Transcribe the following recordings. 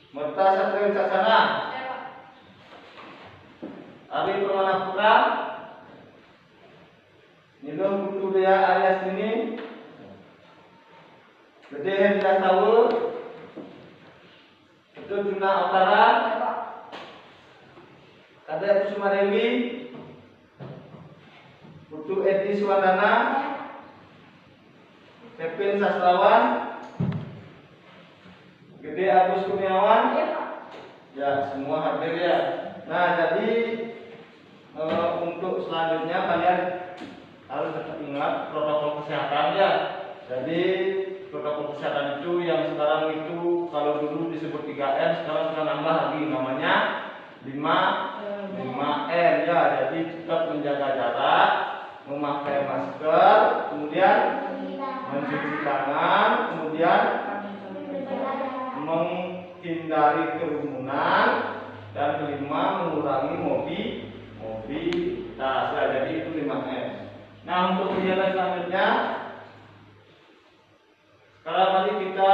Merta Satria Wicaksana. Ari Permana Putra. Nilum Putu Dea Arias ini. Gede Hendra Sawu. Itu Juna Utara. Kadek Kusuma Dewi. Putu Edi Suwandana. Pepin Sastrawan. Gede Agus Kurniawan. Ya, semua hadir ya. Nah, jadi untuk selanjutnya kalian harus tetap ingat protokol kesehatan ya. Jadi protokol kesehatan itu yang sekarang itu kalau dulu disebut 3M, sekarang sudah nambah lagi namanya 5M ya. Jadi tetap menjaga jarak, memakai masker, kemudian mencuci tangan, kemudian menghindari kerumunan, dan kelima mengurangi mobilitas. Ya, jadi itu 5M. Nah, untuk kegiatan selanjutnya sekarang mari kita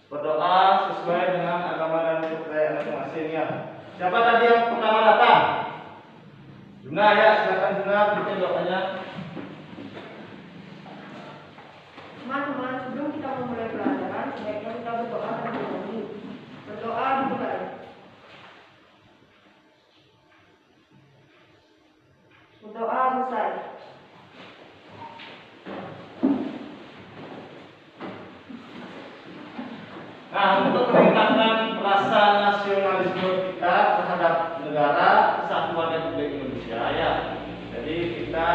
berdoa sesuai dengan agama dan kepercayaan masing-masing ya. Siapa tadi yang pertama datang? Juna ya, silakan Juna bikin doanya. Teman-teman, sebelum kita memulai pelajaran, sebaiknya kita berdoa terlebih dahulu. Berdoa dimulai. Berdoa selesai. Nah, untuk meningkatkan rasa nasionalisme kita terhadap negara kesatuan Republik Indonesia ya. Jadi kita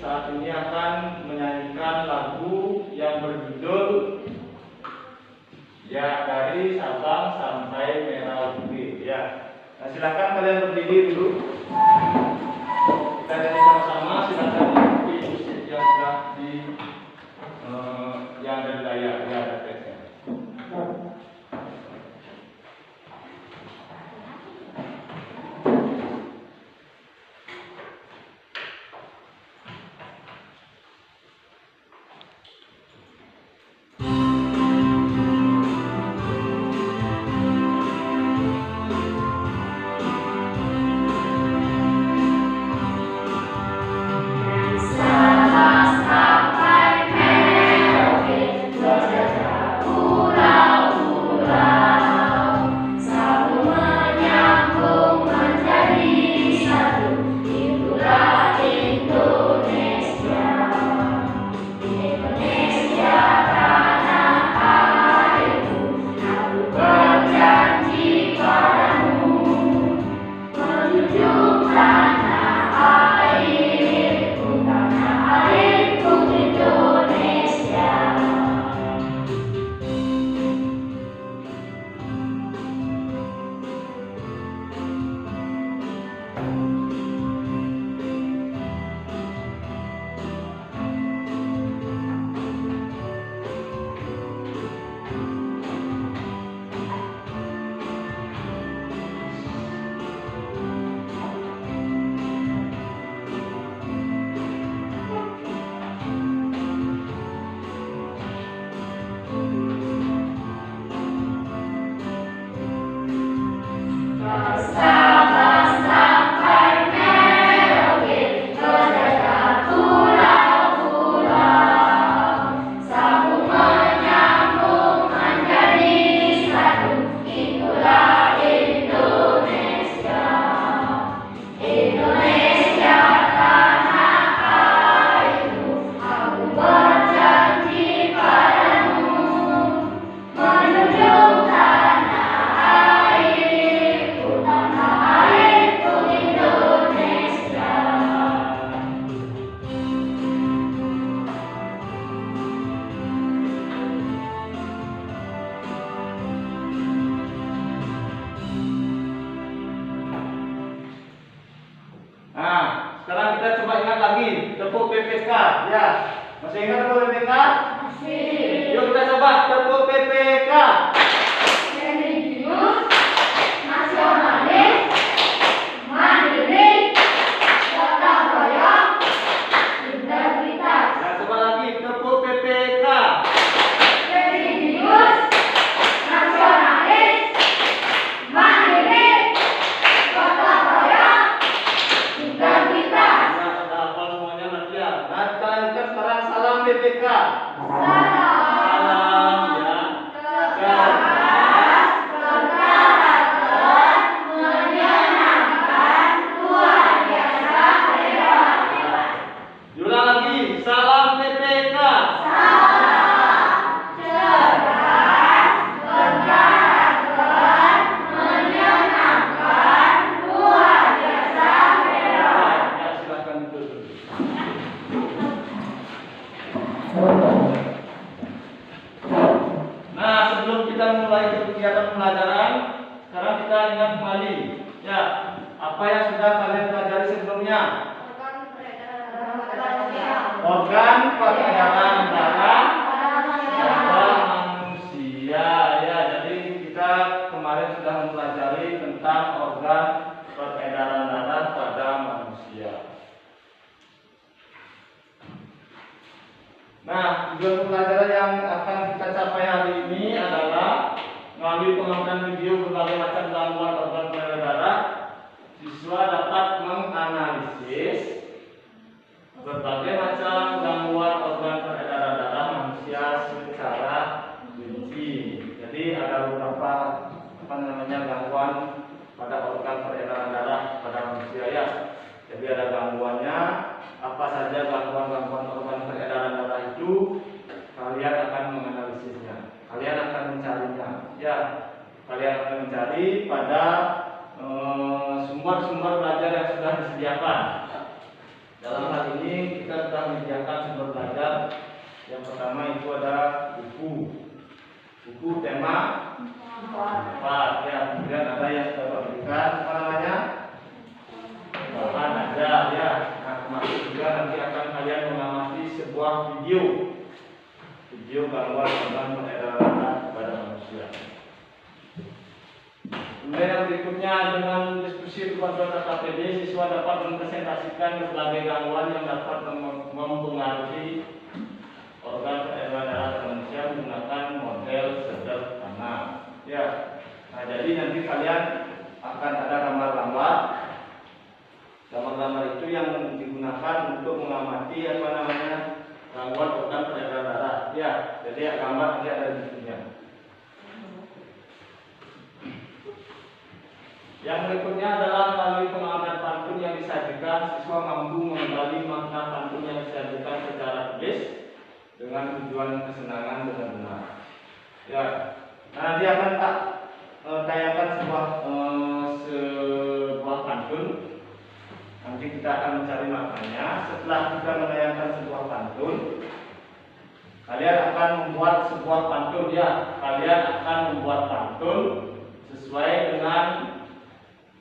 saat ini akan menyanyikan lagu yang berjudul ya dari Sabang sampai Merauke ya. Nah, silakan kalian berdiri dulu. Kita nyanyi sama-sama. Silakan ikuti musik yang sudah di yang dari layar ya, ada teksnya. Sekarang kita coba ingat lagi tepuk PPK ya. Masih ingat tepuk PPK? Masih. Yuk kita coba tepuk PPK. Religius, nasionalis, mandiri, gotong royong, integritas. Nah, coba lagi tepuk PPK. Religius, nasionalis. PPK. Salam ya. Cerdas, berkarakter, menyenangkan, luar biasa, hebat. Diulang lagi. Salam PPK. Salam, cerdas, berkarakter, menyenangkan, luar biasa, hebat. Ya, silakan duduk. Nah, sebelum kita mulai kegiatan pembelajaran, sekarang kita ingat kembali, ya, apa yang sudah kalian pelajari sebelumnya? Organ peredaran darah pada manusia, ya. Jadi kita kemarin sudah mempelajari tentang organ peredaran darah pada manusia. Nah, tujuan pembelajaran yang akan kita capai hari ini adalah melalui pengamatan video berbagai macam gangguan organ peredaran darah, siswa dapat menganalisis berbagai macam gangguan organ peredaran darah manusia secara rinci. Jadi ada beberapa gangguan pada organ peredaran darah pada manusia, ya. Jadi ada gangguannya, apa saja gangguan-gangguan organ peredaran darah itu, kalian akan menganalisisnya, kalian akan mencarinya, ya. Kalian akan mencari pada sumber-sumber belajar yang sudah disediakan. Dalam hal ini kita sudah menyediakan sumber belajar. Yang pertama itu ada buku tema 4, ya. Kemudian ada yang sudah diberikan, apa namanya, bahan aja, ya. Nah, termasuk juga nanti akan kalian mengamati sebuah video gangguan organ peredaran darah pada manusia. Kemudian yang berikutnya, dengan diskusi kepada KPD, siswa dapat mempresentasikan berbagai gangguan yang dapat mempengaruhi organ peredaran darah manusia menggunakan model sederhana, ya. Nah, jadi nanti kalian akan ada gambar-gambar. Gambar-gambar itu yang digunakan untuk mengamati gangguan organ peredaran darah, ya. Jadi gambar nanti ada di sini. Yang berikutnya adalah melalui pengamatan pantun yang disajikan, siswa mampu mengenali makna pantun yang disajikan secara tulis dengan tujuan kesenangan benar-benar, ya. Nah, nanti akan tayangkan sebuah pantun. Nanti kita akan mencari maknanya. Setelah kita menayangkan sebuah pantun, kalian akan membuat sebuah pantun, ya. Kalian akan membuat pantun sesuai dengan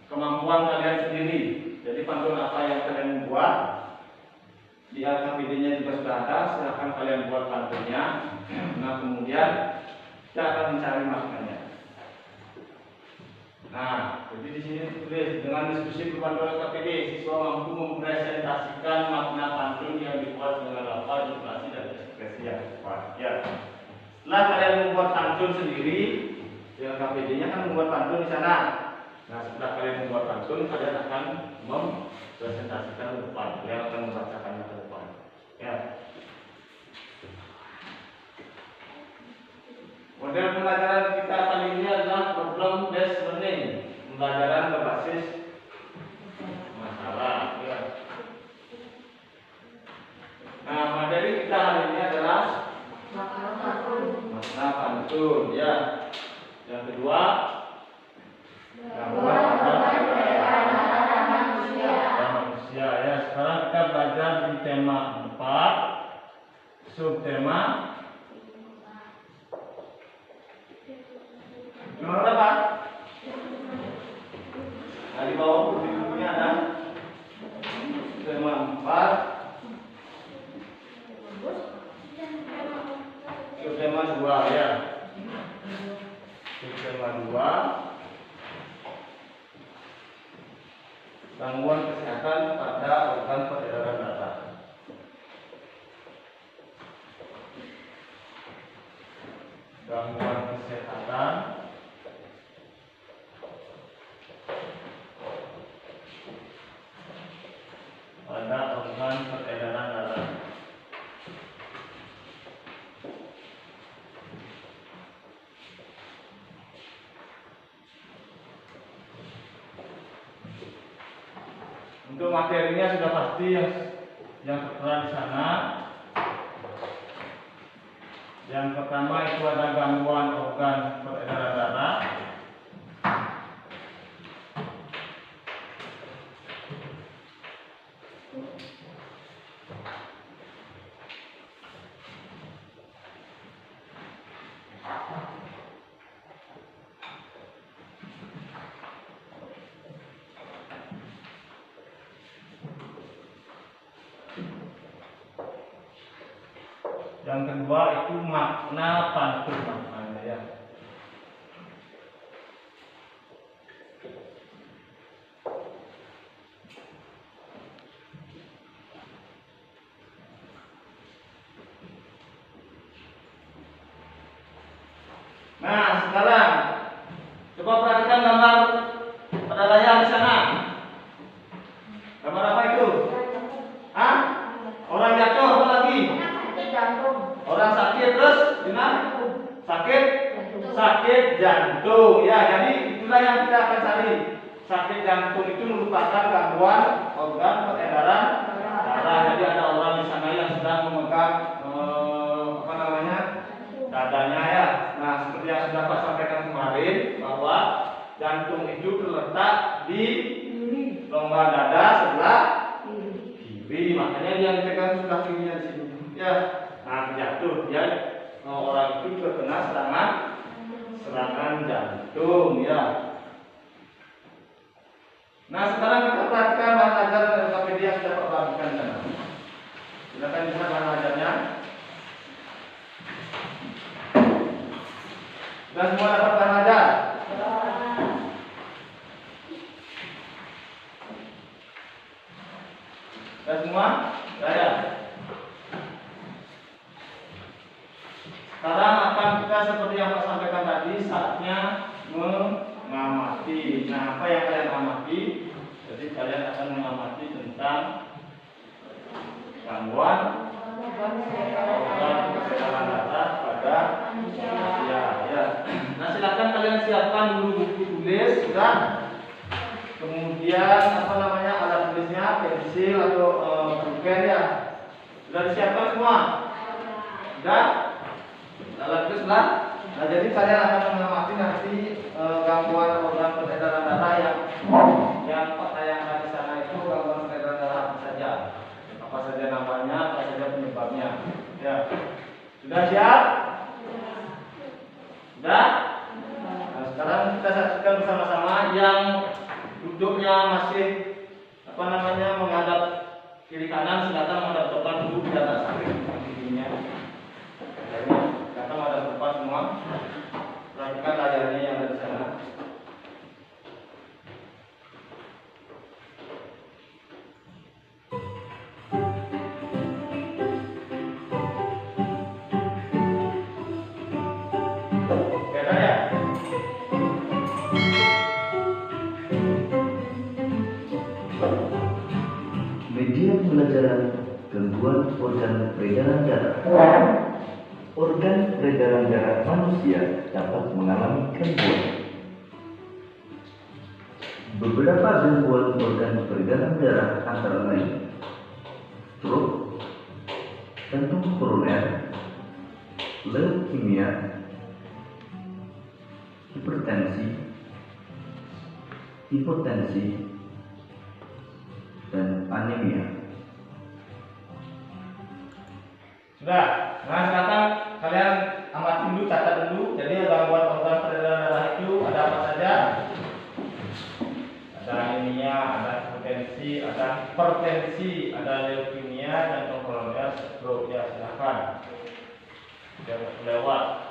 kemampuan kalian sendiri. Jadi pantun apa yang kalian buat, di KPD-nya juga sudah ada. Silahkan kalian buat pantunnya. Nah, kemudian kita akan mencari maknanya. Nah, jadi di sini tulis, dengan diskusi berpanduan KPD, siswa mampu mempresentasikan makna pantun yang dibuat dengan lafaz, inflasi, dan ekspresi yang tepat, ya. Setelah kalian membuat pantun sendiri, yang KPD-nya kan membuat pantun di sana. Nah, setelah kalian membuat pantun, kalian akan mempresentasikan ke depan, kalian akan membacakannya ke depan, ya. Model pembelajaran kita kali ini adalah problem based learning, pembelajaran berbasis masalah, ya. Nah, materi kita hari ini adalah makna pantun, ya. Yang kedua, gangguan organ peredaran manusia, ya. Sekarang kita belajar di tema 4, subtema nomor berapa? Nah, di bawah bukunya ada tema 4, subtema 2, ya. Subtema 2, gangguan kesehatan pada organ peredaran darah. Gangguan kesehatan pada organ peredaran darah. Untuk materinya sudah pasti yang tertera di sana. Yang pertama itu ada gangguan organ peredaran darah. Yang kedua itu makna pantun maknanya ya. Nah, sekarang coba perhatikan gambar pada layar di sana. Gambar apa itu? Hah? Orang jatuh apa lagi? Orang sakit terus gimana? Sakit jantung ya. Jadi itulah yang kita akan cari. Sakit jantung itu merupakan gangguan organ peredaran darah. Jadi ada orang di sana yang sedang memegang dadanya ya. Nah, seperti yang sudah Pak sampaikan kemarin bahwa jantung itu terletak di longga dada sebelah kiri. Makanya dia dipegang sebelah kirinya di sini. Ya. Nah, jatuh ya, orang itu terkena serangan jantung ya. Nah, sekarang kita perhatikan bahan ajar dari Wikipedia sudah Pak bagikan sana. Silakan lihat bahan ajarnya. Sudah semua dapat bahan ajar? Sudah semua? Ya. Sekarang akan kita seperti yang Pak sampaikan tadi, saatnya mengamati. Nah, apa yang kalian amati? Jadi kalian akan mengamati tentang gangguan organ peredaran darah pada manusia. Ya. Nah, silakan kalian siapkan dulu buku tulis, sudah. Kemudian alat tulisnya, pensil atau pulpen ya. Sudah disiapkan semua? Sudah? Alat tulis lah. Nah, jadi kalian akan mengamati nanti gangguan organ peredaran darah yang tayangkan di sana itu gangguan peredaran darah apa saja namanya, apa saja penyebabnya. Ya, sudah siap? Sudah? Nah, sekarang kita saksikan bersama-sama yang duduknya masih menghadap kiri kanan, silakan menghadap depan dulu di atas sampingnya. Silakan menghadap depan semua. Perhatikan layarnya yang ada di sana. Media pembelajaran gangguan organ peredaran darah. Organ peredaran darah manusia dapat mengalami gangguan. Beberapa gangguan organ peredaran darah antara lain stroke, jantung koroner, leukemia, hipertensi, dan anemia. Sudah. Nah, silakan kalian amati dulu, catat dulu. Jadi gangguan organ peredaran darah itu ada apa saja? Ada anemia, ada hipertensi, ada leukemia, jantung koroner, stroke. Ya, silakan. Jangan lewat.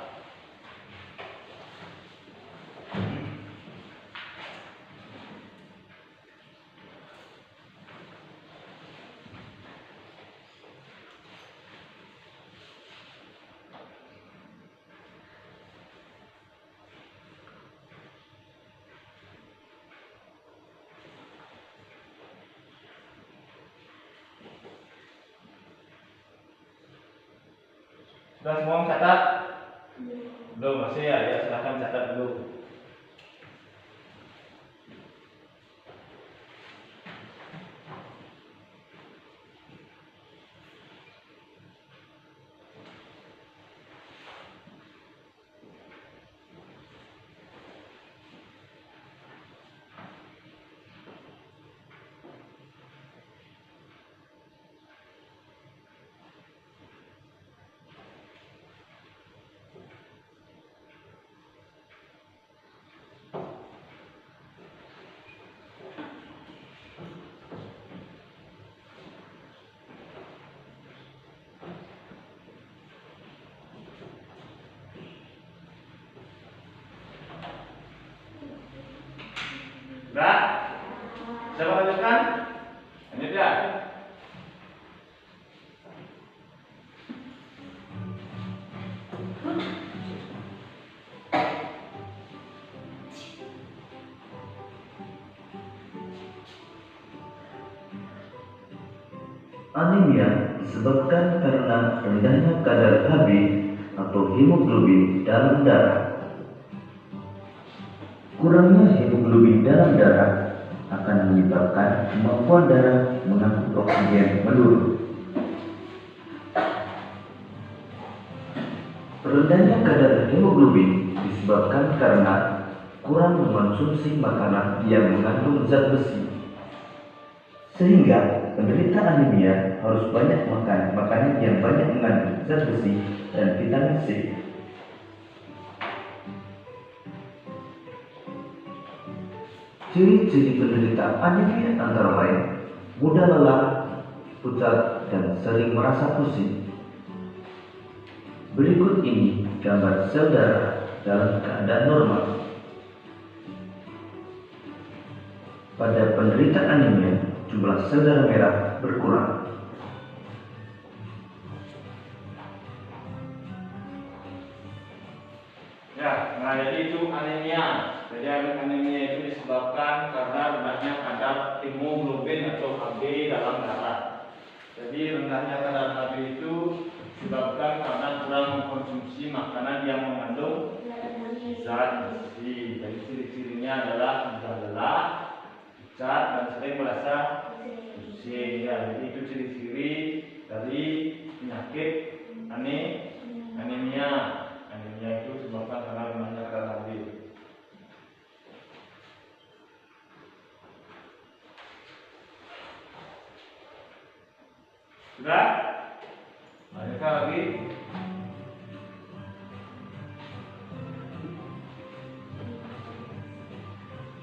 Sudah semua mencatat? Belum, masih ya, silahkan catat dulu. Anemia disebabkan karena rendahnya kadar Hb atau hemoglobin dalam darah. Kurangnya hemoglobin dalam darah akan menyebabkan kemampuan darah mengangkut oksigen menurun. Rendahnya kadar hemoglobin disebabkan karena kurang mengonsumsi makanan yang mengandung zat besi, sehingga penderita anemia harus banyak makan makanan yang banyak mengandung zat besi dan vitamin C. Ciri-ciri penderita anemia antara lain mudah lelah, pucat, dan sering merasa pusing. Berikut ini gambar sel darah dalam keadaan normal. Pada penderita anemia, jumlah sel darah merah berkurang. Ya, nah jadi itu anemia. Jadi anemia itu disebabkan karena rendahnya kadar hemoglobin atau Hb dalam darah. Jadi rendahnya kadar Hb itu disebabkan karena kurang mengkonsumsi makanan yang mengandung zat besi. Jadi ciri-cirinya adalah mudah lelah, pucat, dan sering merasa pusing. Ya, jadi itu ciri-ciri dari penyakit anemia. Anemia itu disebabkan karena rendahnya kadar Hb. Sudah? Lanjutkan lagi.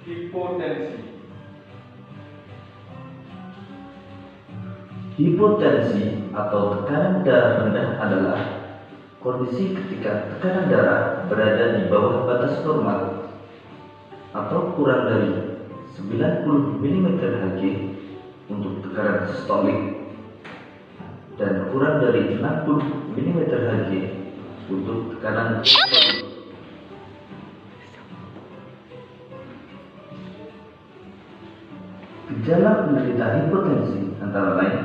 Hipotensi. Hipotensi atau tekanan darah rendah adalah kondisi ketika tekanan darah berada di bawah batas normal atau kurang dari 90 mmHg untuk tekanan sistolik dan kurang dari 60 mmHg untuk tekanan diastolik. Gejala penderita hipotensi antara lain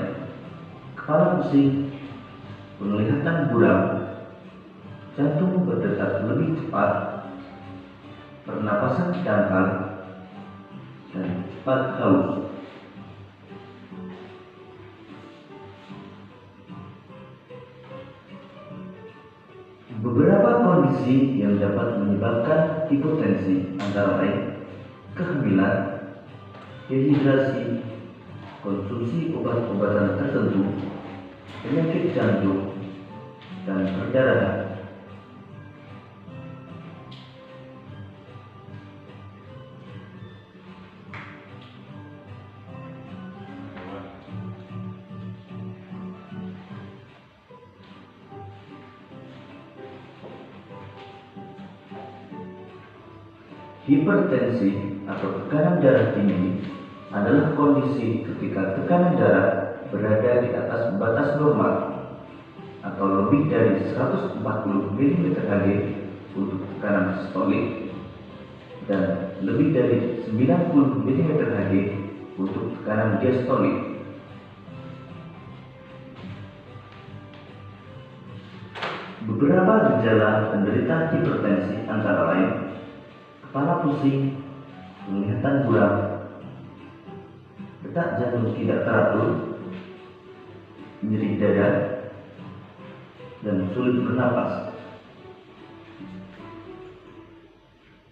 kepala pusing, penglihatan buram, jantung berdetak lebih cepat, pernapasan dangkal, dan cepat haus. Beberapa kondisi yang dapat menyebabkan hipotensi antara lain kehamilan, dehidrasi, konsumsi obat-obatan tertentu, penyakit jantung, dan perdarahan. Hipertensi atau tekanan darah tinggi adalah kondisi ketika tekanan darah berada di atas batas normal atau lebih dari 140 mmHg untuk tekanan sistolik dan lebih dari 90 mmHg untuk tekanan diastolik. Beberapa gejala penderita hipertensi antara lain kepala pusing, penglihatan buram, detak jantung tidak teratur, nyeri dada, dan sulit bernapas.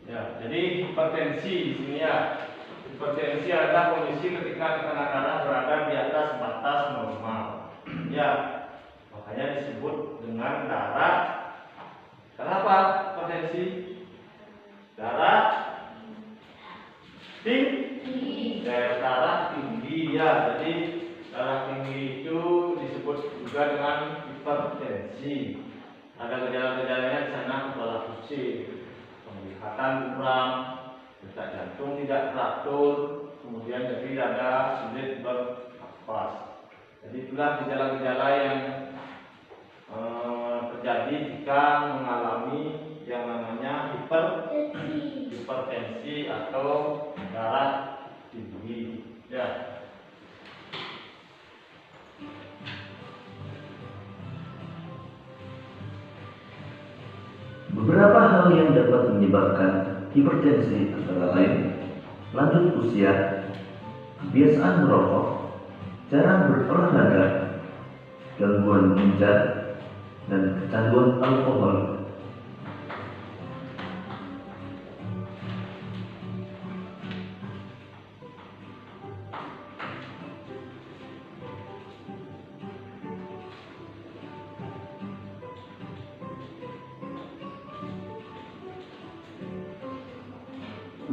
Ya, jadi hipertensi di sini ya. Hipertensi adalah kondisi ketika tekanan darah berada di atas batas normal. Ya, makanya disebut dengan darah. Kenapa hipertensi? Darah tinggi. Darah tinggi ya. Jadi darah tinggi itu disebut juga dengan hipertensi. Ada gejala-gejalanya di sana, kepala pusing, penglihatan buram, detak jantung tidak teratur, kemudian nyeri dada, sulit bernapas. Jadi itulah gejala-gejala yang terjadi jika mengalami yang namanya hipertensi atau darah tinggi. Ya. Beberapa hal yang dapat menyebabkan hipertensi antara lain lanjut usia, kebiasaan merokok, jarang berolahraga, gangguan ginjal, dan kecanduan alkohol.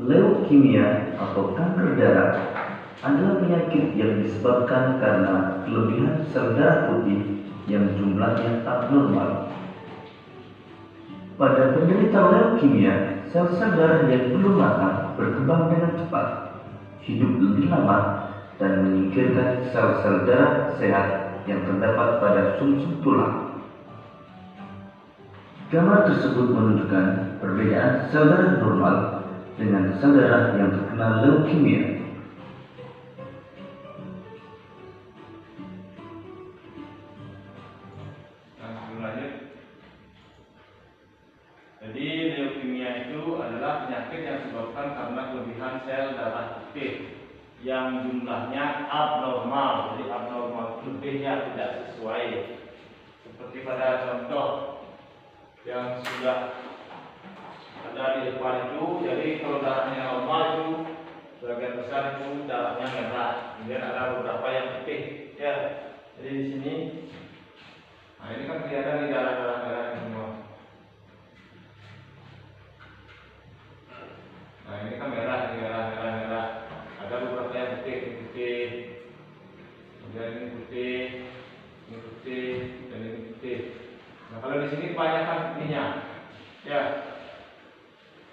Leukemia atau kanker darah adalah penyakit yang disebabkan karena kelebihan sel darah putih yang jumlahnya abnormal. Pada penderita leukemia, sel-sel darah yang belum matang berkembang dengan cepat, hidup lebih lama, dan menyingkirkan sel-sel darah sehat yang terdapat pada sumsum tulang. Gambar tersebut menunjukkan perbedaan sel darah normal dengan sel darah yang terkena leukemia. Jadi leukemia itu adalah penyakit yang disebabkan karena kelebihan sel darah putih yang jumlahnya abnormal. Jadi abnormal lebihnya tidak sesuai. Seperti pada contoh yang sudah ada di depan itu. Jadi kalau darahnya normal itu sebagian besar itu darahnya merah. Kemudian ada beberapa yang putih. Ya. Jadi di sini, nah ini kan kelihatan di darah-darah merah semua. Nah ini kan merah, ini merah. Ada beberapa yang putih. Kemudian ini putih, dan ini putih. Nah kalau di sini kebanyakan putihnya, ya.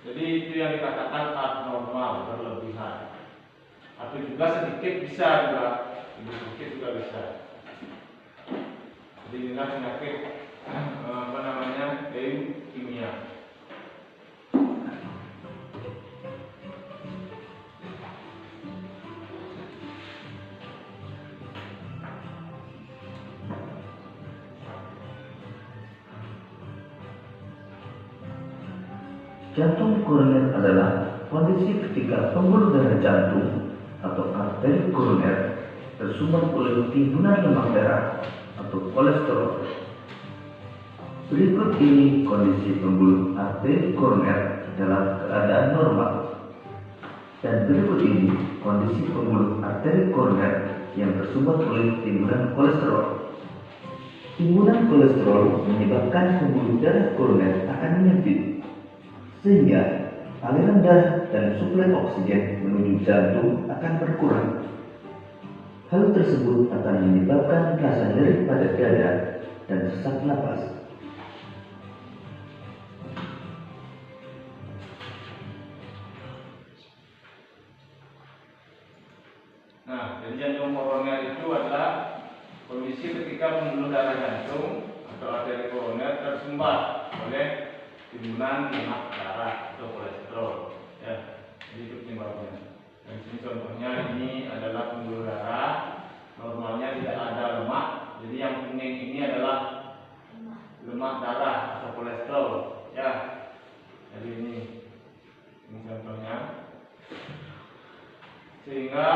Jadi itu yang dikatakan abnormal, berlebihan. Atau juga sedikit bisa juga, sedikit juga bisa. Jadi inilah penyakit leukemia. Jantung koroner adalah kondisi ketika pembuluh darah jantung atau arteri koroner tersumbat oleh timbunan lemak darah atau kolesterol. Berikut ini kondisi pembuluh arteri koroner dalam keadaan normal. Dan berikut ini kondisi pembuluh arteri koroner yang tersumbat oleh timbunan kolesterol. Timbunan kolesterol menyebabkan pembuluh darah koroner akan menyempit, sehingga aliran darah dan suplai oksigen menuju jantung akan berkurang. Hal tersebut akan menyebabkan rasa nyeri pada dada dan sesak napas. Nah, jadi jantung koroner itu adalah kondisi ketika pembuluh darah jantung atau arteri koroner tersumbat oleh timbunan lemak darah atau kolesterol. Ya, jadi itu penyebabnya. Dan sini contohnya ini adalah pembuluh darah, normalnya tidak ada lemak. Jadi yang kuning ini adalah lemak darah atau kolesterol. Ya, jadi ini contohnya. Sehingga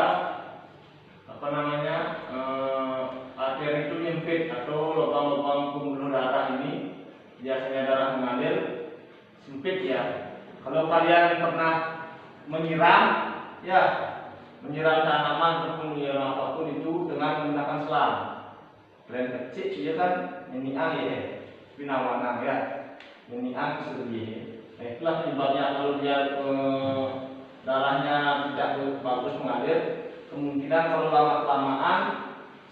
arteri itu nyempit atau lubang-lubang pembuluh darah ini biasanya darah mengalir sempit ya. Kalau kalian pernah menyiram tanaman ataupun menyiram apapun itu dengan menggunakan selang, kalian kecil ya kan, ini ya, pinawana ya, ini sedih. Nah itulah penyebabnya. Kalau dia darahnya tidak bagus mengalir, kemungkinan kalau lama kelamaan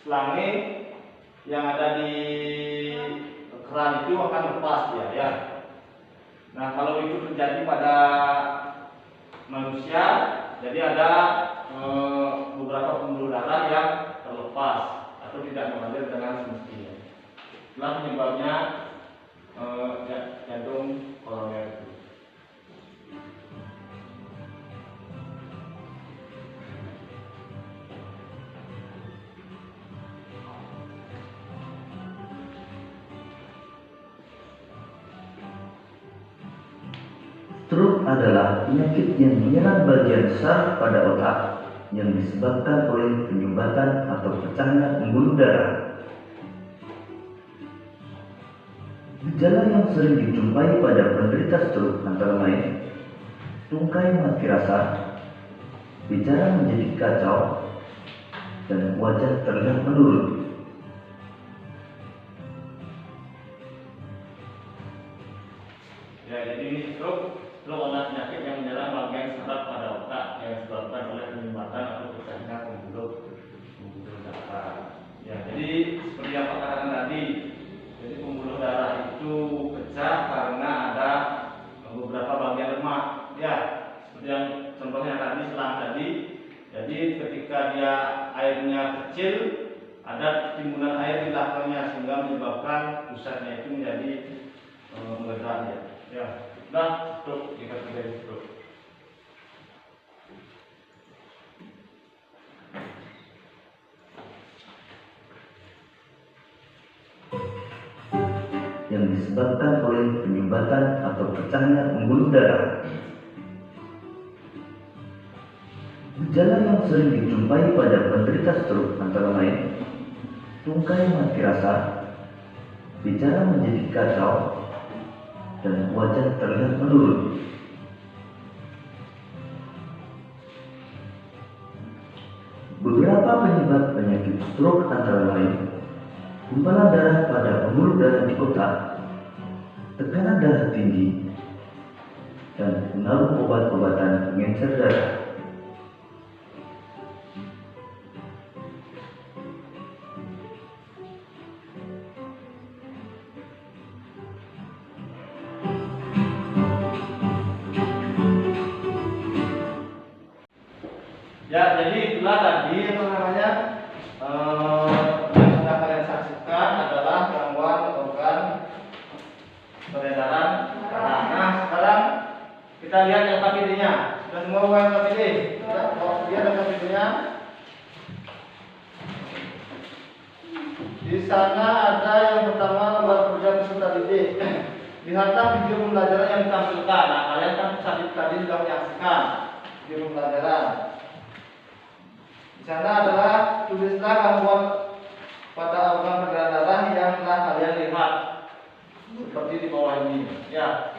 selangnya yang ada di keran itu akan lepas ya. Nah kalau itu terjadi pada manusia, jadi ada beberapa pembuluh darah yang terlepas atau tidak mengalir dengan semestinya. Itulah penyebabnya jantung koroner itu. Stroke adalah penyakit yang menyerang bagian saraf pada otak yang disebabkan oleh penyumbatan atau pecahnya pembuluh darah. Gejala yang sering dijumpai pada penderita stroke antara lain tungkai mati rasa, bicara menjadi kacau, dan wajah terlihat menurun. Ya, jadi ini stroke adalah penyakit yang menyerang bagian saraf pada otak yang disebabkan oleh penyumbatan atau pecahnya pembuluh darah. Ya, jadi seperti yang Pak katakan tadi, jadi pembuluh darah itu pecah karena ada beberapa bagian lemak. Ya, seperti yang contohnya tadi, selang tadi. Jadi ketika dia airnya kecil, ada timbunan air di belakangnya sehingga menyebabkan pusatnya itu menjadi meledak ya. Ya, nah, stroke dikategori stroke. Yang disebabkan oleh penyumbatan atau pecahnya pembuluh darah. Gejala yang sering dijumpai pada penderita stroke antara lain tungkai mati rasa, bicara menjadi kacau, dan wajah terlihat menurun. Beberapa penyebab penyakit stroke antara lain gumpalan darah pada pembuluh darah di otak, tekanan darah tinggi, dan pengaruh obat-obatan pengencer darah. Ya, jadi itulah tadi yang sudah kalian saksikan adalah gangguan organ peredaran darah. Nah, sekarang kita lihat yang KPD-nya. Sudah semua bukan KPD? Kalau lihat yang KPD-nya. Di sana ada yang pertama lembar kerja peserta didik. Lihatlah video pembelajaran yang ditampilkan. Nah, kalian kan tadi sudah menyaksikan video pembelajaran. Di sana adalah tulislah gangguan pada organ peredaran darah yang telah kalian lihat seperti di bawah ini. Ya.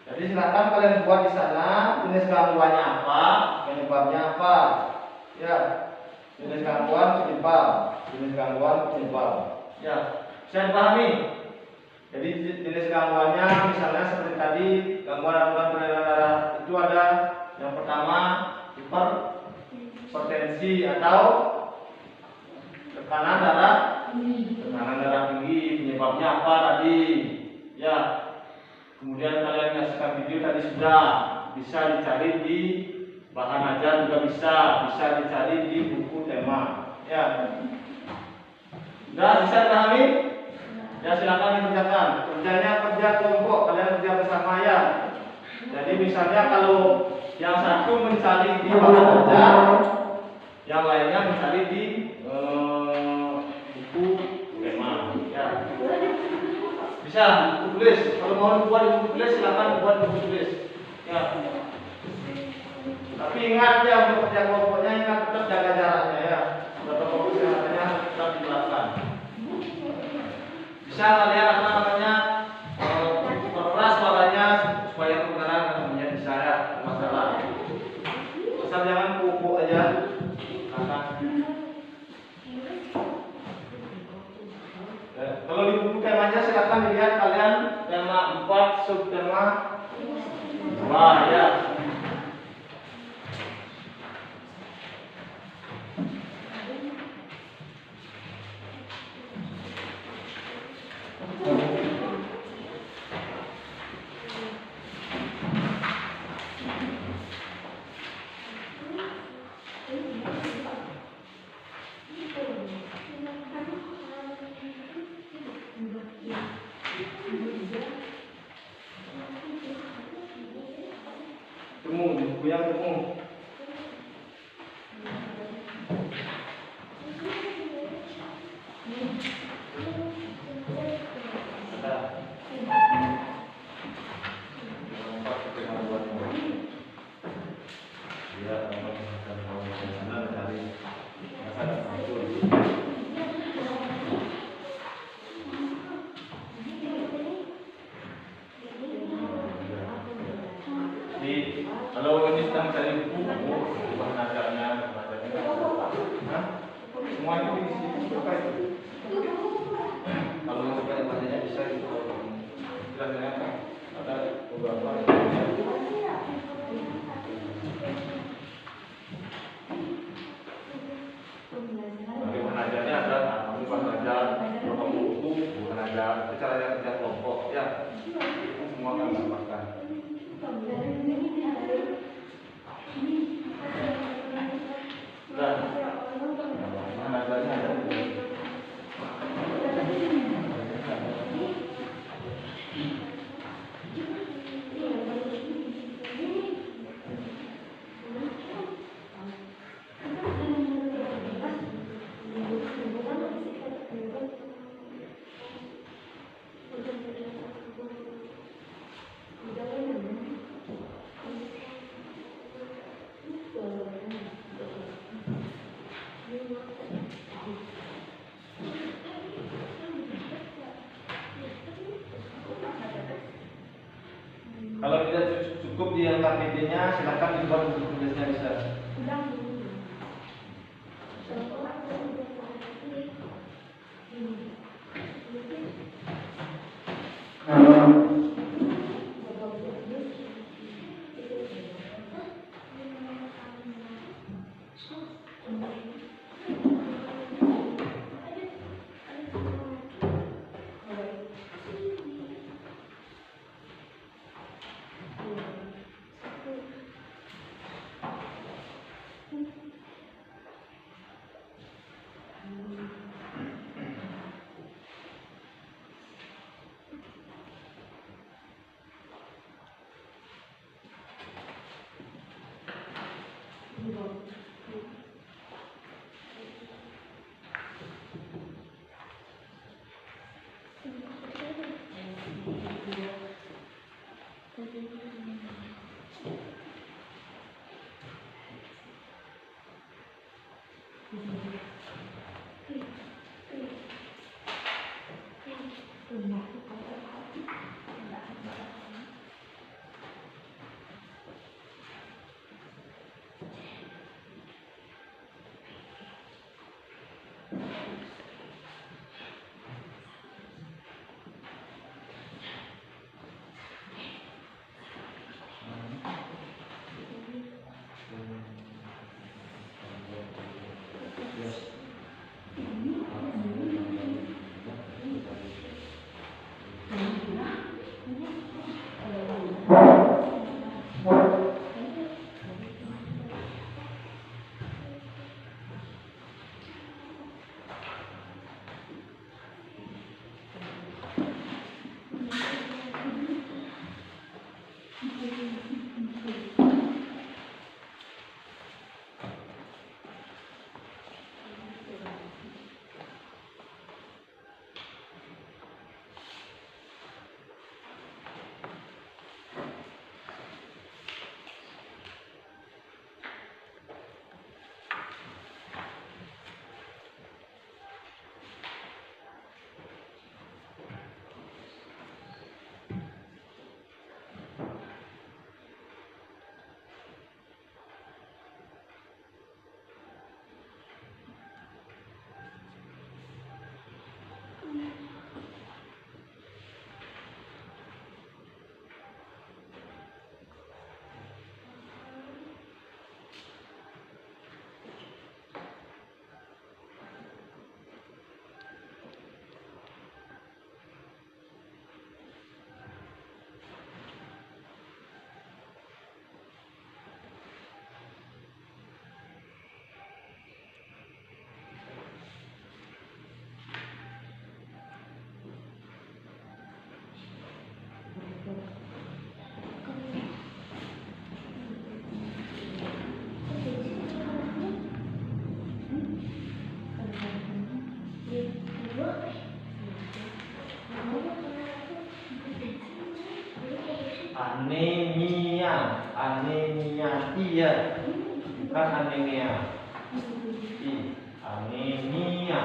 Jadi silakan kalian buat di sana jenis gangguannya apa, penyebabnya apa. Ya. Jenis gangguan penyebab. Ya. Bisa dipahami? Jadi jenis gangguannya misalnya seperti tadi gangguan organ peredaran darah itu ada yang pertama hipertensi atau tekanan darah tinggi. Penyebabnya apa tadi? Ya. Kemudian kalian menyaksikan video tadi sudah bisa dicari di bahan ajar juga bisa dicari di buku tema. Ya. Sudah bisa dipahami? Ya, silakan dikerjakan. Kerjanya kerja kelompok, kalian kerja bersama ya. Jadi misalnya kalau yang satu mencari di bahan ajar, yang lainnya mencari di buku tema. Ya. Bisa buku tulis. Kalau mau dibuat di buku tulis, silakan buat di buku tulis. Ya. Tapi ingat ya, untuk kerja kelompoknya ingat tetap jaga jaraknya ya. Protokol kesehatannya tetap diterapkan. Bisa kalian perkeras suaranya supaya kedengaran katanya bisa ya, masalah. Asal jangan kuku aja. Kalau di buku temanya silakan dilihat kalian tema 4 subtema 2 ya. Buku yang temu. Ada. Jadi kalau ini sedang cari buku, bahan ajarnya, nah, semua itu di sini berkait. Kalau yang terkait bahannya bisa itu jelasnya apa? Ada beberapa. Bagi bahan ajarnya ada, kamu bahan ajar, kamu buku, bahan ajar, cara yang kerja kelompok, ya. Semua akan ditambahkan. Kalau tidak cukup di KTP-nya, silakan dibuat untuk tugasnya bisa. Anemia, iya, bukan anemia, anemia.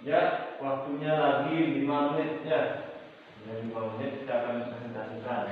Ya, waktunya lagi 5 menit ya. Ya, 5 menit kita akan presentasikan.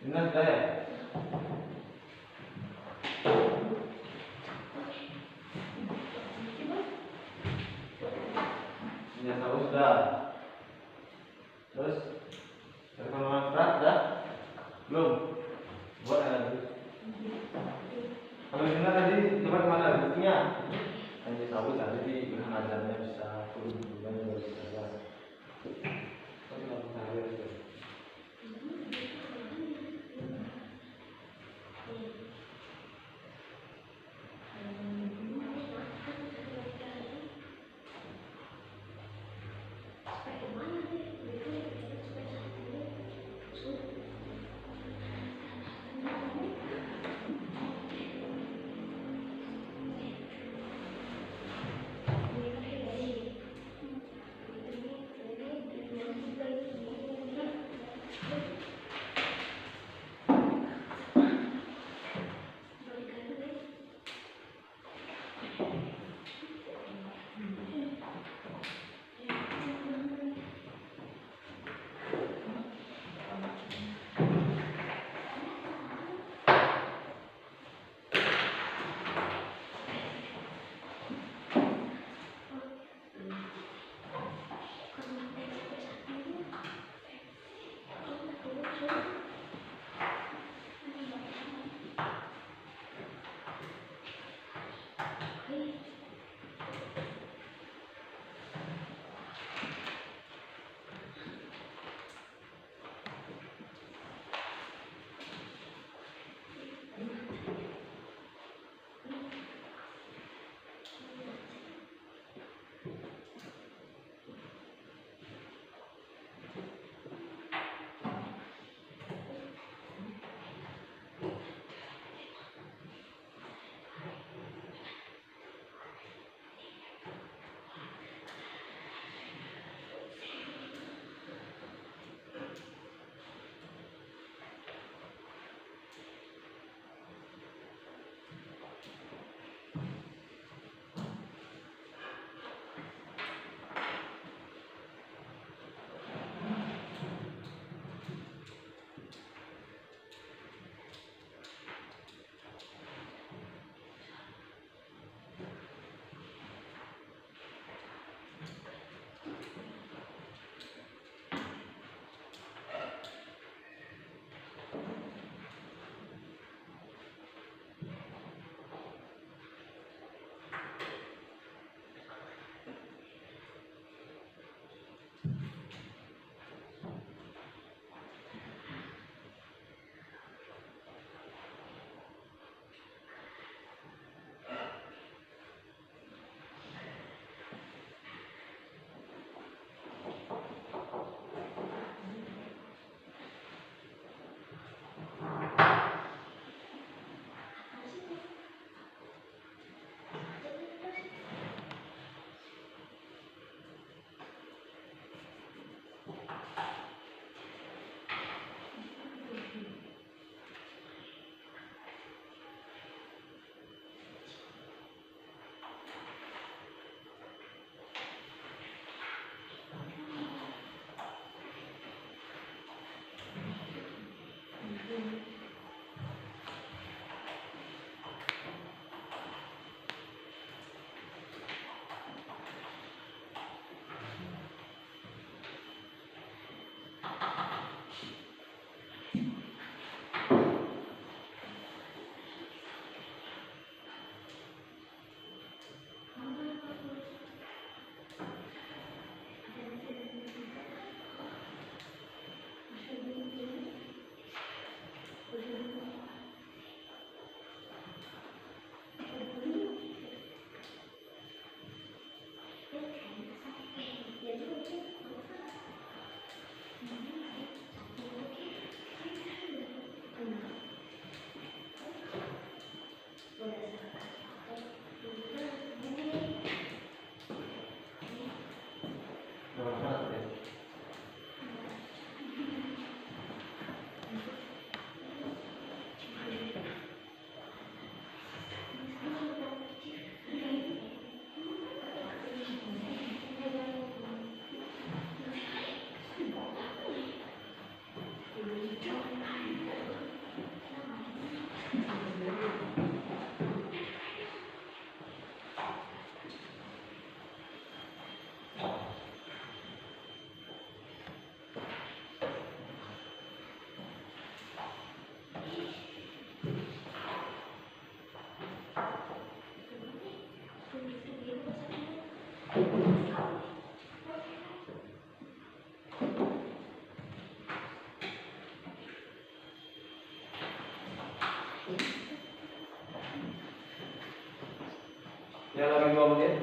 Ingat ya. Ya tahu sudah. Terus telepon berat dah? Belum. Buat lagi. Kalau benar tadi tempat mana buktinya? Hanya tahu tadi di ajarnya bisa turun juga bisa ya. lagi 2 menit.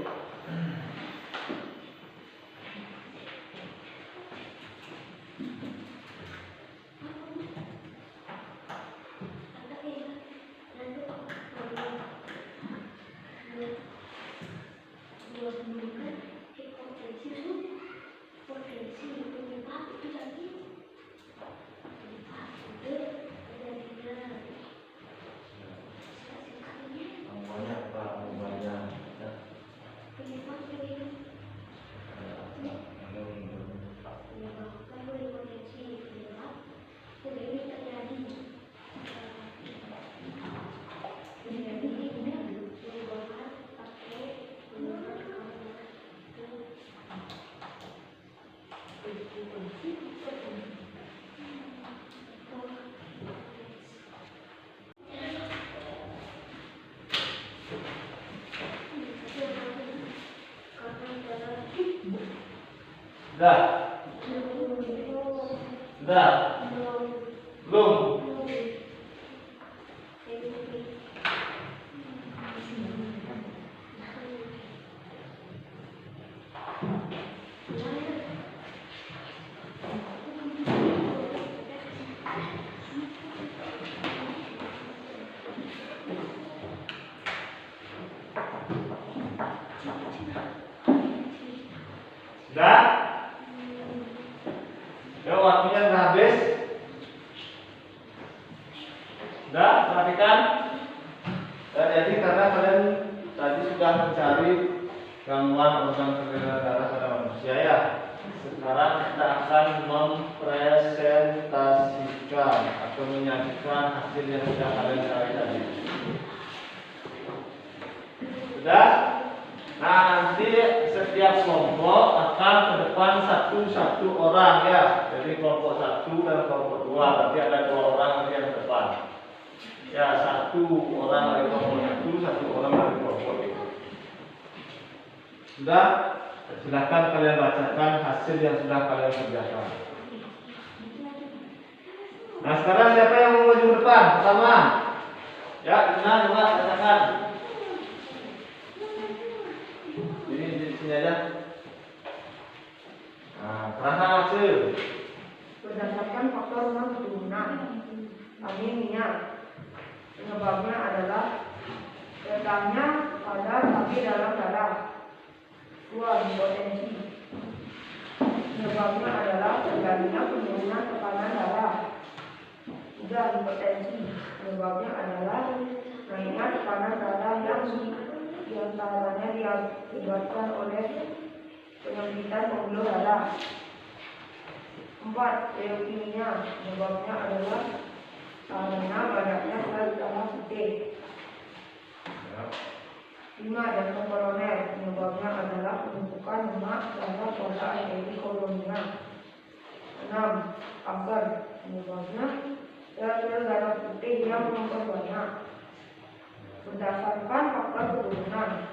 Sudah? Sudah? Belum? Sudah? Ya, waktunya sudah habis. Sudah, perhatikan. Dan jadi karena kalian tadi sudah mencari gangguan organ peredaran darah pada manusia ya. Sekarang kita akan mempresentasikan atau menyajikan hasil yang sudah kalian cari tadi. Sudah? Nah, nanti setiap kelompok akan ke depan satu orang ya. Jadi kelompok 1 dan kelompok 2, berarti ada 2 orang nanti yang ke depan. Ya, 1 orang dari kelompok 1, 1 orang dari kelompok 2. Sudah? Silahkan kalian bacakan hasil yang sudah kalian kerjakan. Nah, sekarang siapa yang mau maju ke depan? Pertama. Ya, Ina coba bacakan. Di sini aja. Nah, kerana hasil Berdasarkan faktor rumah keturunan, kami minyak penyebabnya adalah letaknya pada tapi dalam darah. 2. Hipotensi penyebabnya adalah terjadinya penurunan tekanan darah. 3. Hipotensi penyebabnya adalah naiknya tekanan darah yang diantaranya diakibatkan oleh penyempitan pembuluh darah. 4. Leukemia penyebabnya adalah karena banyaknya sel darah putih. 5. Jantung koroner penyebabnya adalah penumpukan lemak darah pada arteri koronia. 6. Kanker penyebabnya sel darah putih yang memperbanyak. Berdasarkan faktor keturunan,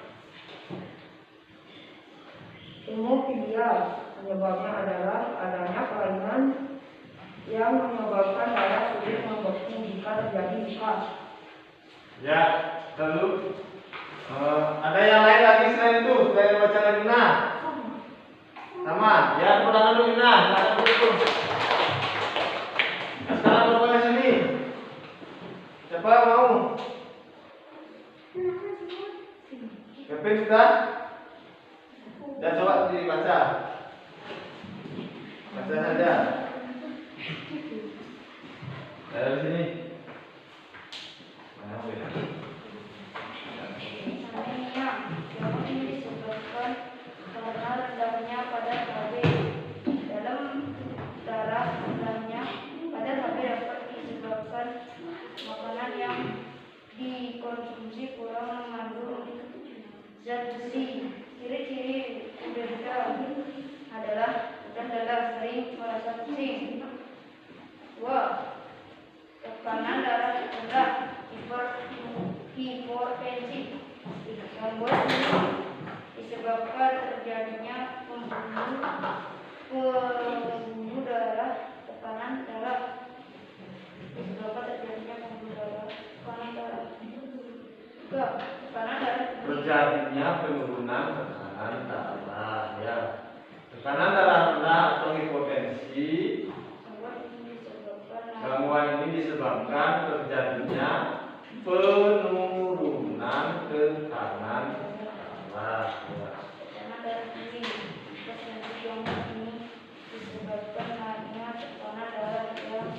hemofilia penyebabnya adalah adanya kelainan yang menyebabkan darah sulit membeku jika terjadi luka. ya, lalu ada yang lain lagi selain itu, selain baca lagi nah. Sama, ya pedangan dulu nah, pedangan dulu. Nah, sekarang berapa sini? Siapa mau? Keping sudah? Ya coba dibaca. Baca saja. Dari sini. Nah, boleh. Anemia yang ini disebabkan karena rendahnya kadar Hb dalam darah. Rendahnya kadar Hb dapat disebabkan makanan yang dikonsumsi kurang mengandung zat besi. Ciri-ciri udara adalah sering merasa pusing. 2. Tekanan darah rendah, hipertensi. Membuat ini disebabkan terjadinya pembuluh darah, tekanan darah. Tekanan darah. 3. Tekanan darah Terjadinya penurunan tekanan darah rendah atau hipotensi. Gangguan ini disebabkan terjadinya penurunan tekanan darah. Tekanan darah tinggi. Gangguan ini disebabkan naiknya tekanan darah yang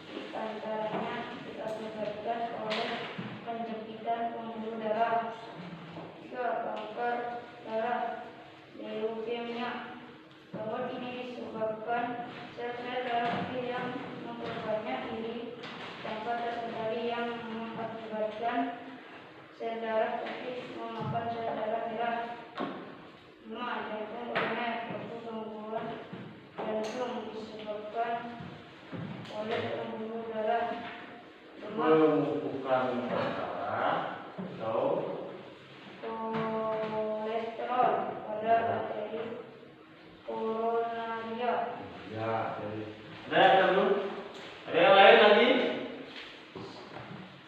diantaranya disebabkan oleh penjempitan pembuluh darah. 3. Kanker darah, leukemia. Gangguan ini disebabkan sel-sel darah putih yang memperbanyak diri tanpa terkendali yang mengakibatkan sel darah putih memakan sel darah merah. 5. Jantung koroner, yaitu gangguan jantung disebabkan oleh pembuluh darah lemak, Penumpukan darah atau kolesterol pada arteri koronaria. ya, jadi ada yang perlu? Ada yang lain lagi?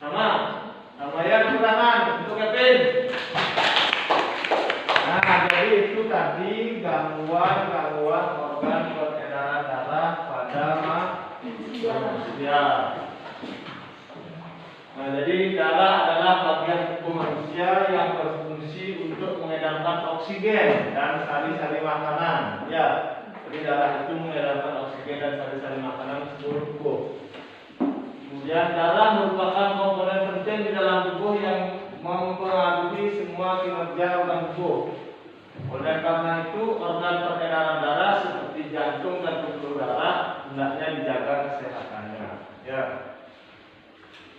Sama yang kekurangan untuk Kevin. Nah, jadi itu tadi gangguan organ peredaran darah pada manusia. Nah, jadi darah adalah bagian tubuh manusia yang berfungsi untuk mengedarkan oksigen dan sari-sari makanan. Ya, jadi darah itu mengedarkan oksigen dan sari-sari makanan ke seluruh tubuh. Kemudian darah merupakan komponen penting di dalam tubuh yang mempengaruhi semua kinerja organ tubuh. Oleh karena itu, organ peredaran darah seperti jantung dan pembuluh darah hendaknya dijaga kesehatannya. Ya.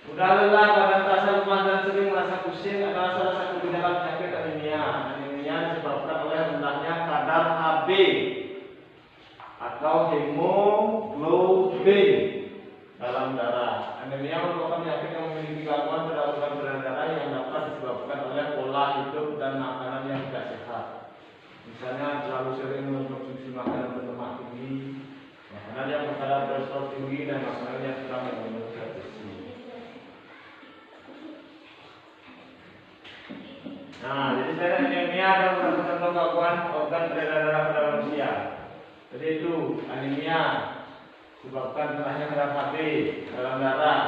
Sudah lelah, badan terasa lemah dan sering merasa pusing adalah salah satu gejala penyakit anemia. Anemia disebabkan oleh rendahnya kadar Hb atau hemoglobin dalam darah. Anemia merupakan penyakit yang memiliki gangguan pada organ peredaran darah yang dapat disebabkan oleh pola hidup dan makanan yang tidak sehat. Misalnya terlalu sering mengkonsumsi makanan berlemak tinggi, makanan yang berkadar kolesterol tinggi, dan makanan yang kurang mengandung zat besi. Nah, jadi saya anemia adalah merupakan gangguan organ peredaran darah pada manusia. Jadi itu anemia disebabkan rendahnya kadar Hb dalam darah,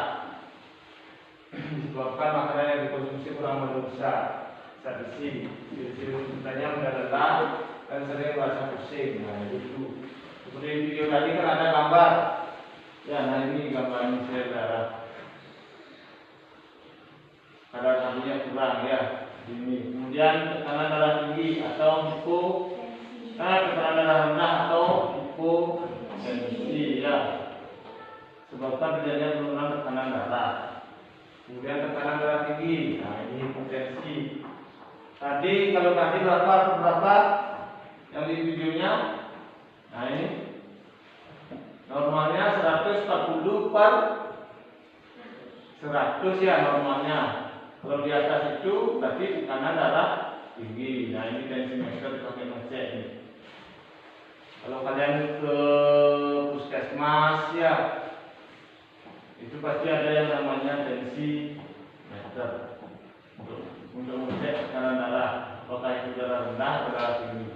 disebabkan makanan yang dikonsumsi kurang mengandung zat besi, ciri-cirinya mudah lelah dan sering merasa pusing. Nah, itu seperti video tadi kan ada gambar. Ya, nah ini gambar sel darah. Kadar Hb-nya kurang ya. Ini. Kemudian tekanan darah tinggi atau tekanan darah rendah atau hipotensi ya. Sebabkan terjadinya penurunan tekanan darah. Kemudian tekanan darah tinggi. Nah, ini hipotensi. Tadi kalau tadi berapa yang di videonya? Nah, ini normalnya 140 per 100 ya normalnya. Kalau di atas itu berarti tekanan darah tinggi. Nah, ini tensimeter dipakai ngecek ini. Kalau kalian ke puskesmas ya, itu pasti ada yang namanya tensimeter untuk mengecek tekanan darah. Apakah itu darah rendah atau darah tinggi.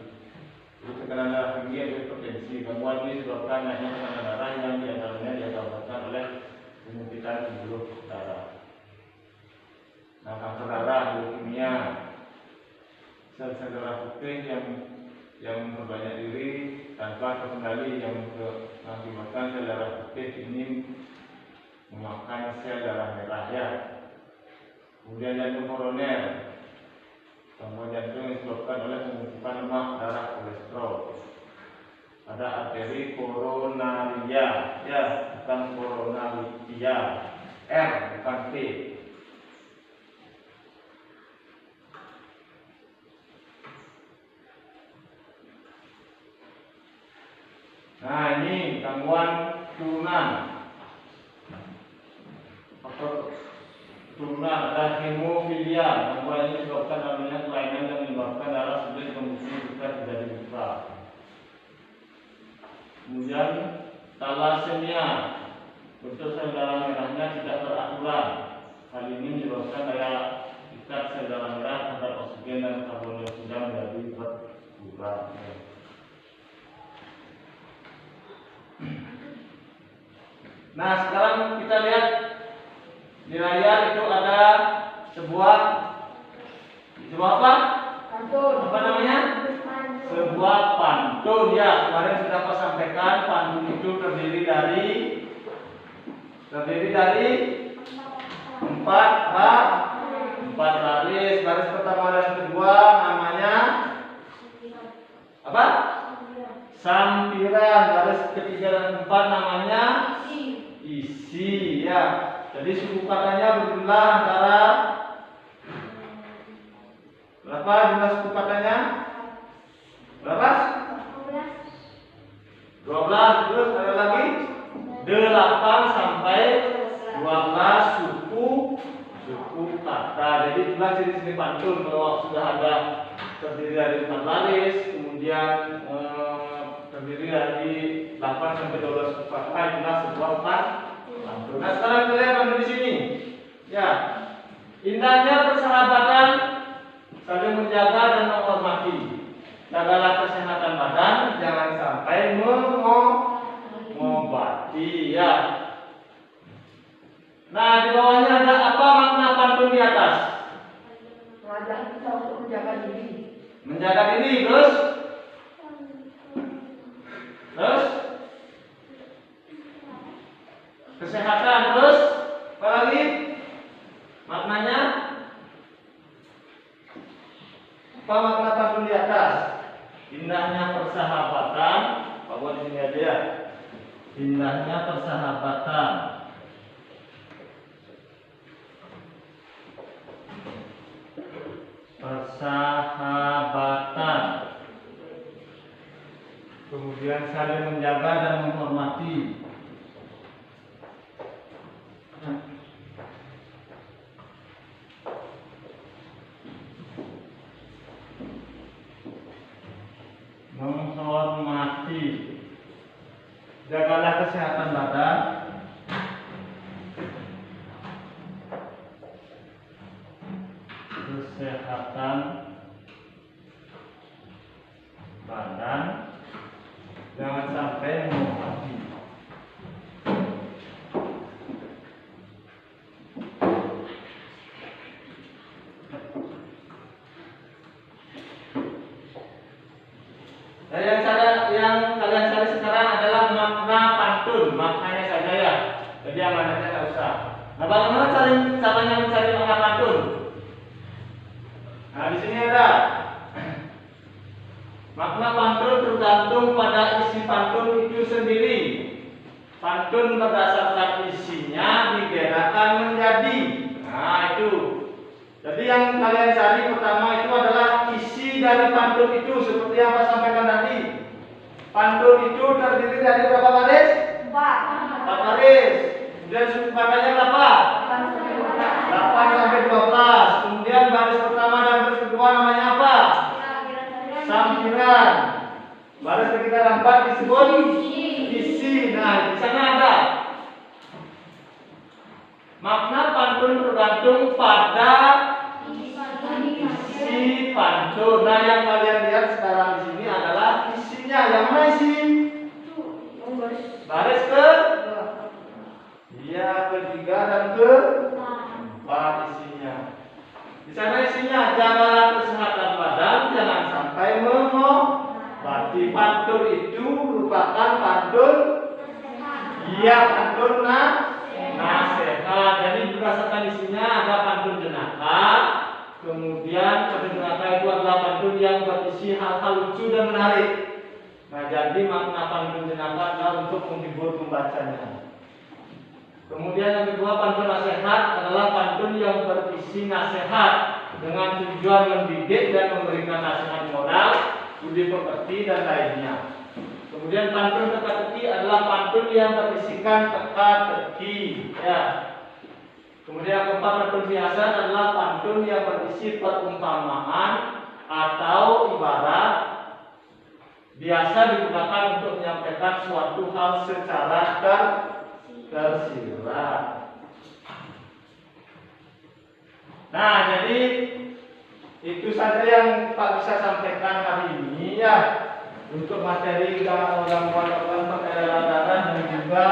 Jadi tekanan darah tinggi atau hipertensi. Gangguan ini disebabkan naiknya tekanan darah yang diantaranya diakibatkan oleh penyempitan pembuluh darah. Nah, kanker darah, leukemia, sel-sel darah putih yang berbanyak diri tanpa terkendali yang mengakibatkan sel darah putih ini memakan sel darah merah ya. Kemudian jantung koroner, gangguan jantung yang disebabkan oleh penumpukan lemak darah kolesterol pada arteri koronaria ya, bukan koronaria, R bukan T. Nah, ini gangguan turunan. Turunan ada hemofilia. Gangguan ini disebabkan adanya kelainan yang menyebabkan darah sulit kondisi bukan menjadi buta. Kemudian thalassemia, bentuk sel darah merahnya tidak teraturan. Hal ini menyebabkan daya pikat sel darah merah terhadap oksigen dan karbon dioksida menjadi berkurang. Nah, sekarang kita lihat di layar itu ada sebuah apa? Pantun. Apa namanya? Sebuah pantun ya. Kemarin sudah saya sampaikan pantun itu terdiri dari 4 baris. Baris pertama dan kedua namanya apa? Sampiran. Baris ketiga dan keempat namanya isi ya. Jadi suku katanya berjumlah antara berapa jumlah suku katanya? Berapa? 12. Terus ada lagi 8 sampai 12 suku kata. Jadi itulah ciri-ciri pantun. Kalau sudah ada terdiri dari 4 baris, kemudian terdiri dari 8 sampai 12 suku kata, itulah sebuah pantun. Nah, sekarang kita lihat pantun di sini. Ya, indahnya persahabatan, saling menjaga dan menghormati. Jagalah kesehatan badan, jangan sampai mengobati ya. Nah, di bawahnya ada apa makna pantun di atas? Mengajak kita untuk menjaga diri. Menjaga diri, terus kesehatan, terus apa lagi? Maknanya apa makna pantun di atas? Indahnya persahabatan, bahwa di sini aja ya. Indahnya persahabatan. Persahabatan. Kemudian saling menjaga dan menghormati. Menghormati. Jagalah kesehatan badan. Kesehatan badan, jangan sampai mengobati. Nah, yang kalian cari sekarang adalah makna pantun, maknanya saja ya. Jadi yang lainnya tidak usah. Nah, bagaimana caranya mencari makna pantun? Nah, di sini ada makna pantun tergantung pada isi pantun itu sendiri. Pantun berdasarkan isinya digerakkan menjadi. Nah, itu. Jadi yang kalian cari pertama itu adalah isi dari pantun itu, seperti yang saya sampaikan tadi. Pantun itu terdiri dari berapa baris? 4 baris. Kemudian suku katanya berapa? 8 sampai 12. Kemudian baris pertama dan baris kedua namanya apa? Sampiran. Baris ketiga dan keempat disebut isi. Nah, di sana ada makna pantun tergantung pada isi pantun. Nah, yang kalian lihat sekarang di sini adalah isinya. Yang mana isi? Baris ke? Iya, ketiga dan keempat isinya. Di sana isinya jagalah kesehatan badan, jangan sampai mengobati. Pantun itu merupakan pantun. Iya, pantun nasihat. Jadi berdasarkan isinya ada pantun jenaka. Kemudian pantun jenaka itu adalah pantun yang berisi hal-hal lucu dan menarik. Nah, jadi makna pantun jenaka adalah untuk menghibur pembacanya. Kemudian yang kedua, pantun nasihat adalah pantun yang berisi nasihat dengan tujuan mendidik dan memberikan nasihat moral, budi pekerti dan lainnya. Kemudian pantun teka-teki adalah pantun yang berisikan teka-teki. Ya. Kemudian yang keempat, pantun hiasan adalah pantun yang berisi perumpamaan atau ibarat biasa digunakan untuk menyampaikan suatu hal secara tersirat. Nah, jadi itu saja yang Pak bisa sampaikan hari ini ya, untuk materi gangguan perairan darah dan juga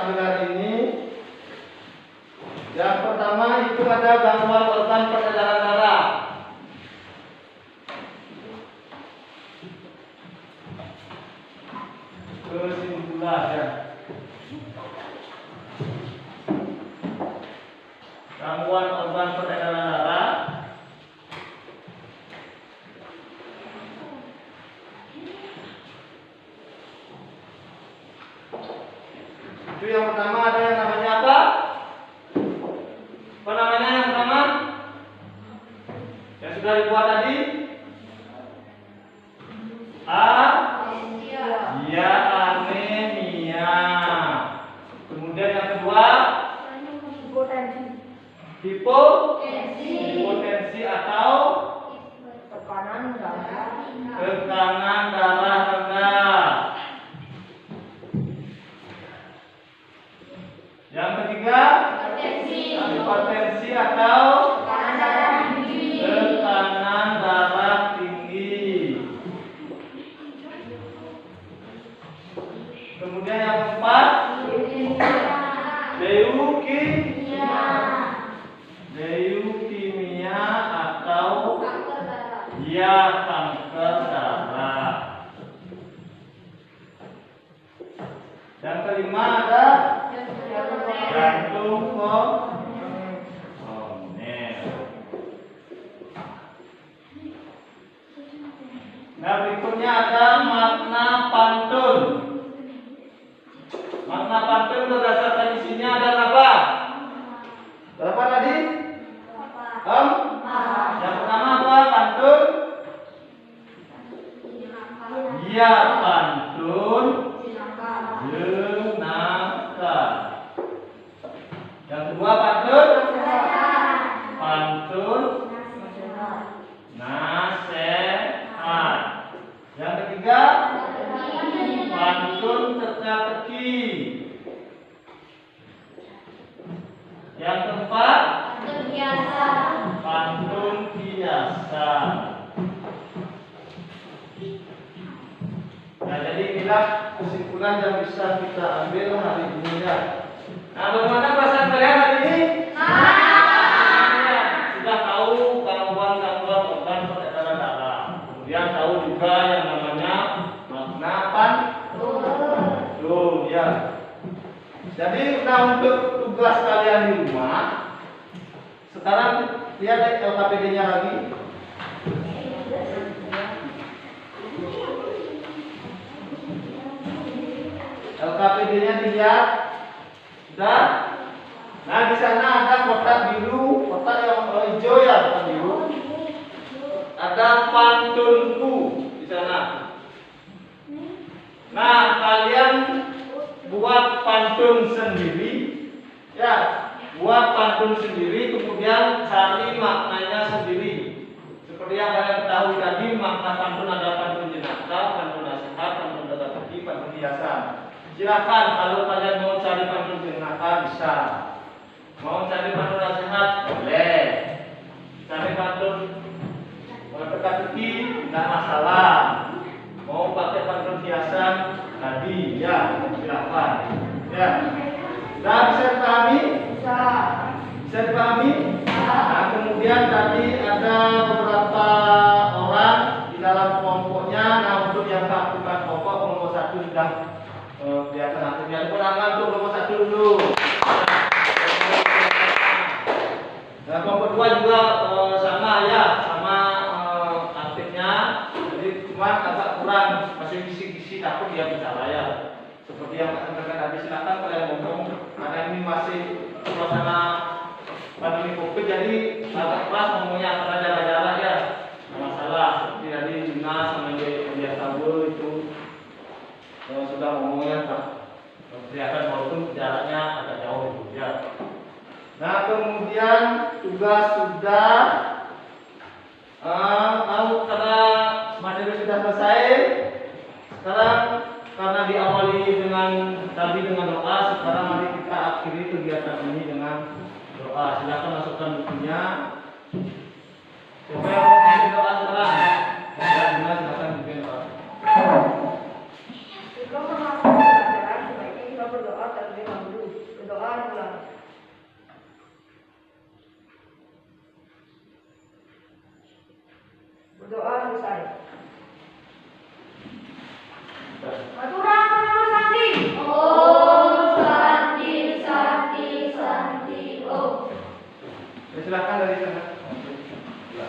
tampilan ini. Yang pertama itu ada gangguan organ peredaran darah. Kesimpulan ya. Gangguan organ peredaran darah. Itu yang pertama ada yang namanya apa? Apa namanya yang pertama? Yang sudah dibuat tadi? Ya, anemia. Kemudian yang kedua? Hipotensi atau Tekanan darah. tekanan darah rendah. Yang ketiga, hipertensi atau tekanan darah tinggi. Kemudian yang keempat, leukemia atau kanker darah. Yang kelima ada jantung koroner. Nah, berikutnya ada makna pantun. Makna pantun berdasarkan isinya ada berapa? Berapa tadi? Yang pertama apa pantun? Ya, pantun jenaka. Yang kedua pantun nasihat. Yang ketiga pantun teka-teki. Yang keempat pantun biasa. Nah, jadi inilah kesimpulan yang bisa kita ambil hari ini ya. Nah, bagaimana perasaan kalian hari ini? Sudah tahu gangguan-gangguan organ peredaran darah. Kemudian tahu juga yang namanya makna pantun ya. Jadi untuk tugas kalian di rumah, sekarang lihat LKPD-nya lagi. LKPD-nya dilihat, sudah. Nah, di sana ada kotak biru, kotak yang hijau ya, kotak biru. Ada pantunku di sana. Nah, kalian buat pantun sendiri, ya, buat pantun sendiri, kemudian cari maknanya sendiri. Seperti yang kalian ketahui tadi, makna pantun ada pantun jenaka, pantun nasihat, pantun teka-teki, pantun hiasan. Silakan kalau kalian mau cari pantun jenaka bisa, mau cari pantun nasihat boleh, cari pantun teka-teki tidak masalah, mau pakai pantun hiasan tadi ya silakan ya. Nah, bisa dipahami? Bisa dipahami? Nah, kemudian tadi ada beberapa orang di dalam kelompoknya. Nah, untuk yang keaktifan kelompok, kelompok 1 sudah kelihatan aktifnya. Penangan untuk kelompok 1 dulu. Nah, kelompok 2 juga sama ya, sama aktifnya. Jadi cuma agak kurang, masih kisi-kisi takut dia bicara ya. Seperti yang katakan tadi, silakan kalian ngomong. Karena ini masih suasana pandemi COVID, jadi agak keras ngomongnya karena jarak-jarak ya. Masalah seperti tadi Juna sama dia Tabu itu sudah ngomongnya kelihatan walaupun jaraknya agak jauh itu ya. Nah, kemudian tugas sudah karena materi sudah selesai. Sekarang karena diawali dengan doa, sekarang mari kita akhiri kegiatan ini dengan doa. Silakan masukkan bukunya. Siapa yang mau kasih doa sekarang? Ya, silakan bikin doa. Sebelum mengakhiri pelajaran, sebaiknya kita berdoa terlebih dahulu. Berdoa selesai. Aturan nama Santi. Om Santi Santi Santi Om. Ya, silakan dari sana. Ya.